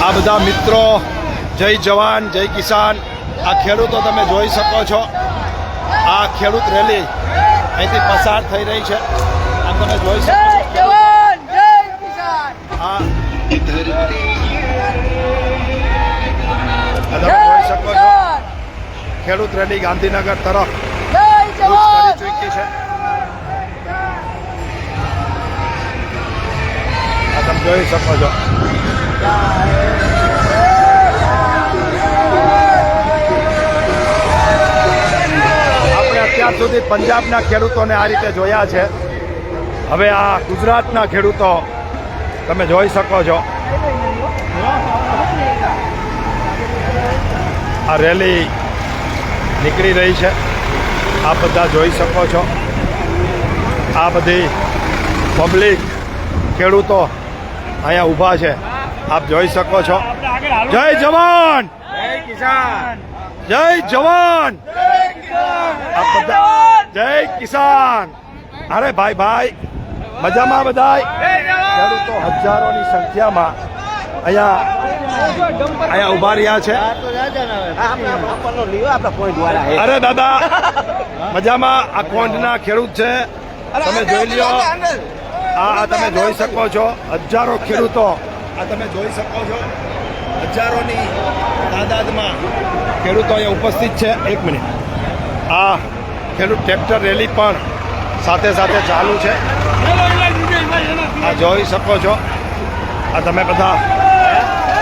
આ બધા મિત્રો જય જવાન જય કિસાન આ ખેડૂતો તમે જોઈ શકો છો આ ખેડૂત રેલી અહીંથી પસાર થઈ રહી છે આ તમે જોઈ શકો છો આ તમે જોઈ શકો છો ખેડૂત રેલી ગાંધીનગર તરફ કરી ચૂકી છે આ તમે જોઈ શકો છો અત્યાર સુધી પંજાબના ખેડૂતોને આ રીતે જોયા છે હવે આ ગુજરાતના ખેડૂતો તમે જોઈ શકો છો આ રેલી નીકળી રહી છે આપ બધા જોઈ શકો છો આ બધી પબ્લિક ખેડૂતો અહીંયા ઊભા છે આપ જોઈ શકો છો જય જવાન જય કિસાન જય જવાન આપ બધા જય કિસાન અરે ભાઈ ભાઈ મજામાં બધાય ખેડૂતો હજારોની સંખ્યામાં અહીંયા ઊભા રહ્યા છે અરે દાદા મજામાં આ કોંઢના ખેડૂત છે તમે જોઈ લ્યો આ તમે જોઈ શકો છો હજારો ખેડૂતો આ તમે જોઈ શકો છો હજારોની તાદાદમાં ખેડૂતો અહીંયા ઉપસ્થિત છે એક મિનિટ આ ખેડૂત ટ્રેક્ટર રેલી પણ સાથે સાથે ચાલુ છે આ જોઈ શકો છો આ તમે બધા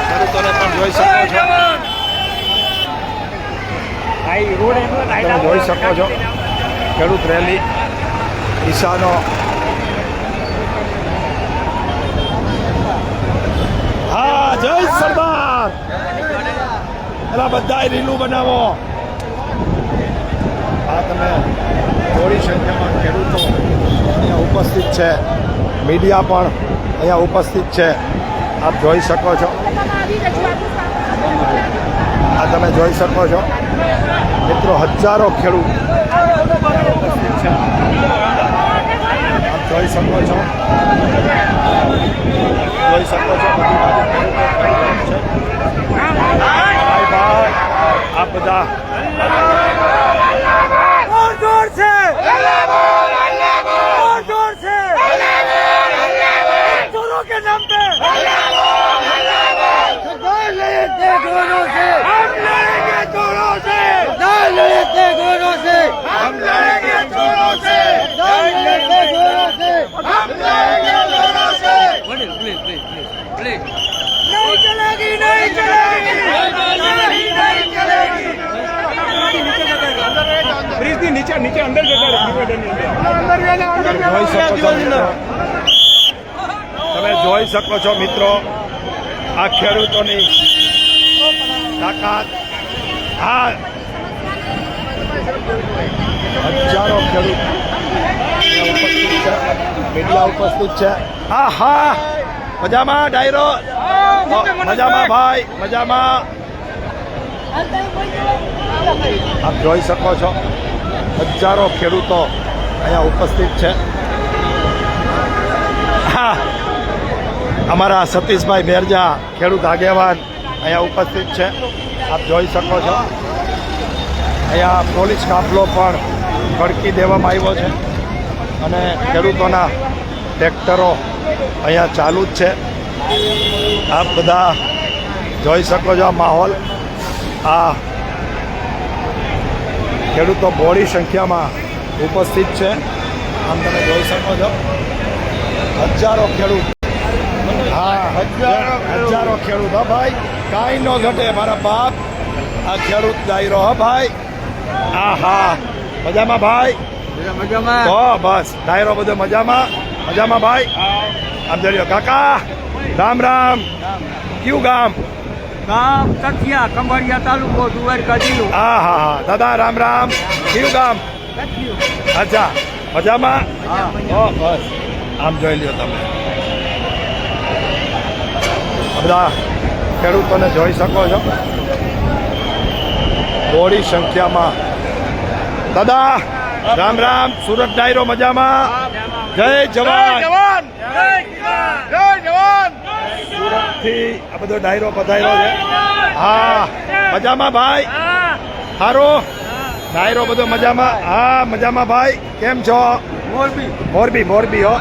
ખેડૂતોને પણ જોઈ શકો છો તમે જોઈ શકો છો ખેડૂત રેલી કિસાનો હા જય સરદાર એલા બધા રીલું બનાવો આ તમે થોડી સંખ્યામાં ખેડૂતો અહીંયા ઉપસ્થિત છે મીડિયા પણ અહીંયા ઉપસ્થિત છે આપ જોઈ શકો છો આ તમે જોઈ શકો છો મિત્રો હજારો ખેડૂત ઉપસ્થિત છે આપ જોઈ શકો છો ભાઈ ભાઈ આ બધા जोर से जोर से दोनों के नाम पे दोनों से हम लड़ेंगे दोनों से लड़ेंगे दोनों से हम लड़ेंगे दोनों से लड़ेंगे दोनों से हम लड़ेंगे दोनों से नहीं चलेगी नहीं चलेगी नहीं चलेगी ब्रिज की नीचे नीचे अंदर તમે જોઈ શકો છો મિત્રો આ ખેડૂતોની તાકાત આ હજારો ખેડૂત ઉપસ્થિત છે મીડિયા ઉપસ્થિત છે હા હા મજામાં ડાયરો મજામાં ભાઈ મજામાં આપ જોઈ શકો છો હજારો ખેડૂતો અહીંયા ઉપસ્થિત છે હા અમારા સતીશભાઈ મેરજા ખેડૂત આગેવાન અહીંયા ઉપસ્થિત છે આપ જોઈ શકો છો અહીંયા પોલીસ કાફલો પણ ખડકી દેવામાં આવ્યો છે અને ખેડૂતોના ટ્રેક્ટરો અહીંયા ચાલુ જ છે આપ બધા જોઈ શકો છો આ માહોલ આ ખેડૂતો બહોળી સંખ્યામાં ઉપસ્થિત છે આમ તમે જોઈ શકો છો હજારો ખેડૂત હા હજારો ખેડૂત હા ભાઈ કાંઈ ન ઘટે મારા બાપ આ ખેડૂત ડાયરો હા ભાઈ હા હા મજામાં ભાઈ તો બસ ડાયરો બધો મજામાં મજામાં ભાઈ આમ જોઈ કાકા રામ રામ કયું ગામ ગામ કથિયા કંભળિયા તાલુકો દ્વારકા જિલ્લો હા હા હા દાદા રામ રામ કયું ગામ અચ્છા મજામાં બસ આમ જોઈ લ્યો તમે બધા ખેડૂતોને જોઈ શકો છો બહોળી સંખ્યામાં દાદા રામ રામ સુરત ડાયરો મજામાં જય જવાન જય જવાન જય જવાન સુરતથી આ બધો ડાયરો પધાર્યો છે. હા મજામાં ભાઈ? સારું ડાયરો બધો મજામાં? હા મજામાં ભાઈ. કેમ છો? મોરબી હો.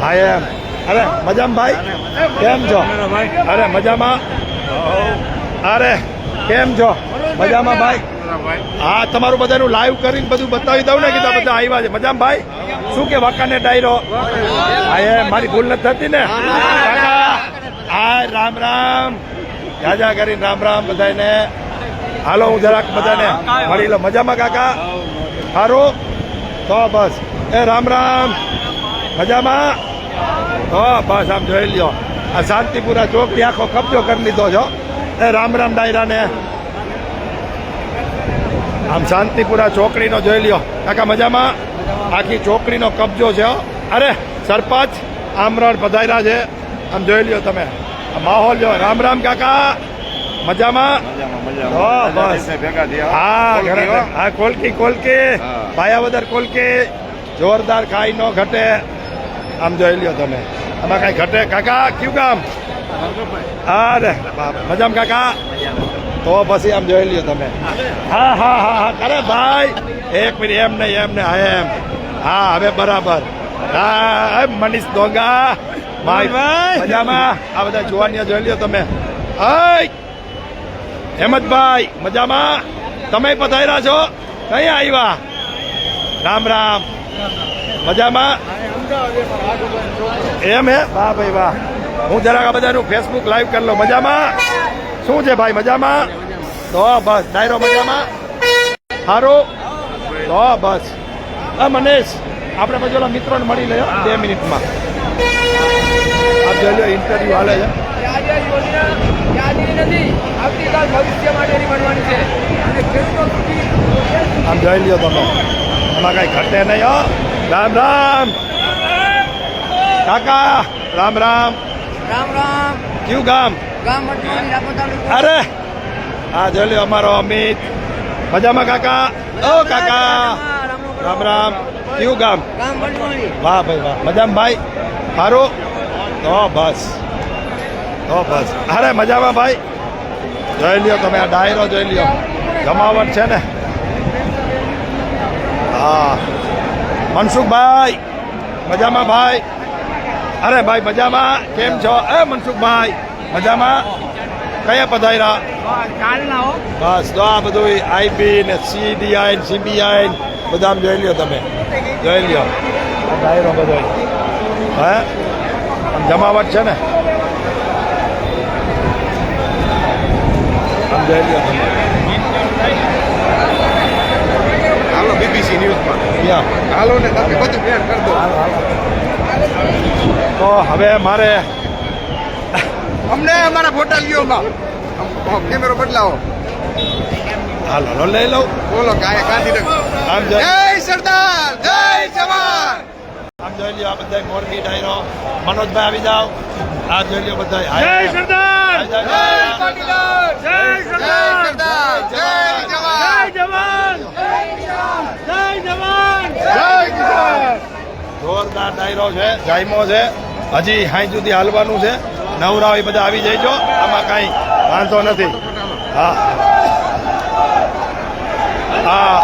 હા એમ. અરે મજામાં ભાઈ? કેમ છો? અરે મજામાં. અરે કેમ છો? મજામાં ભાઈ? હા તમારું બધાનું લાઈવ કરીને બધું બતાવી દઉં ને કીધા બધા આવ્યા છે. મજામાં ભાઈ? શું કે વાંકાને ડાયરો? હા એ મારી ભૂલ નથી થતી ને? કાકા હા રામ રામ. જાજા કરીને રામ બધાને. હાલો હું જરાક બધાને મળી લો. મજામાં કાકા? સારું તો બસ એ રામ મજામાં? તો બસ આમ જોઈ લ્યો આ શાંતિપુરા ચોકથી આખો કબજો કરી લીધો છો. એ રામ ડાયરાને આમ શાંતિપુરા ચોકડીનો જોઈ લ્યો. કાકા મજામાં? આખી ચોકડીનો કબજો છે હો. અરે સરપંચ આમરણ પધાર્યા છે. આમ જોઈ લ્યો તમે આ માહોલ જો. રામ કાકા મજામાં? બસ હા કોલકી ભાયાવદર કોલકી જોરદાર ખાઈ નો ઘટે. આમ જોઈ લ્યો તમે આમાં કઈ ઘટે? કાકા કયું કામ? અરે મજામાં કાકા? તો પછી આમ જોઈ લ્યો તમે. હા અરે ભાઈ એક મિનિટ એમ નહીં હા એમ. હા હવે બરાબર. હા મનીષ દોંગા ભાઈ મજામાં? આ બધા જોવાની જોઈ લ્યો તમે. હેમંતભાઈ મજામાં? તમે પધાર્યા છો? કઈ આવ્યા? રામ મજામાં? એમ હે? વાહ ભાઈ વાહ. હું જરાક આ બધાનું ફેસબુક લાઈવ કરી લો. મજામાં? શું છે ભાઈ મજામાં? તો બસ ડાયરો મજામાં? સારું તો બસ. મનીષ આપણે પછી ઓલા મિત્રોને મળી લઈએ 2 મિનિટમાં. આપ જોઈ લો ઇન્ટરવ્યુ હાલે છે. આમ જોઈ લ્યો તમે એમાં કઈ ઘટે નહીં હો. રામ કાકા રામ કયું ગામ? અરે હા જોઈ લ્યો અમારો અમિત. મજામાં કાકા? ઓ કાકા રામ કયું ગામ? વાહ ભાઈ વાહ. મજામાં ભાઈ? સારું તો બસ અરે મજામાં ભાઈ? જોઈ લ્યો તમે આ ડાયરો જોઈ લ્યો. જમાવટ છે ને. હા મનસુખભાઈ મજામાં ભાઈ? અરે ભાઈ મજામાં? કેમ છો? મનસુખભાઈ મજામાં? કયા પધાર્યા? બસ તો આ બધું આઈબી ને સીડીઆઈ ને સીબીઆઈ બધા આમ જોઈ લ્યો તમે. જોઈ લ્યો ડાયરો બધો. હે આમ જમાવટ છે ને. આમ જોઈ લ્યો તમે. હાલો બીબીસી ન્યૂઝમાં ક્યાં? હાલો ને તમે બધું બેન કરી દો. તો હવે મારે અમને અમારા ફોટા લ્યો કેમેરો બદલાવો. હાલો લઈ લઉં. બોલો ગાંધીનગર આમ જોઈ જય સરદાર જય જવાન. આમ જોઈ લ્યો આ બધા મોરબી ડાયરો. મનોજભાઈ આવી જાઓ. આ જોઈ લ્યો બધા. જય સરદાર! જય પાટીદાર જય સરદાર! જય જવાન જય કિસાન. જોરદાર ડાયરો છે. જાયમો છે. હજી હાઈ સુધી હાલવાનું છે. નવરા એ બધા આવી જઈજો. આમાં કાંઈ વાંધો નથી. હા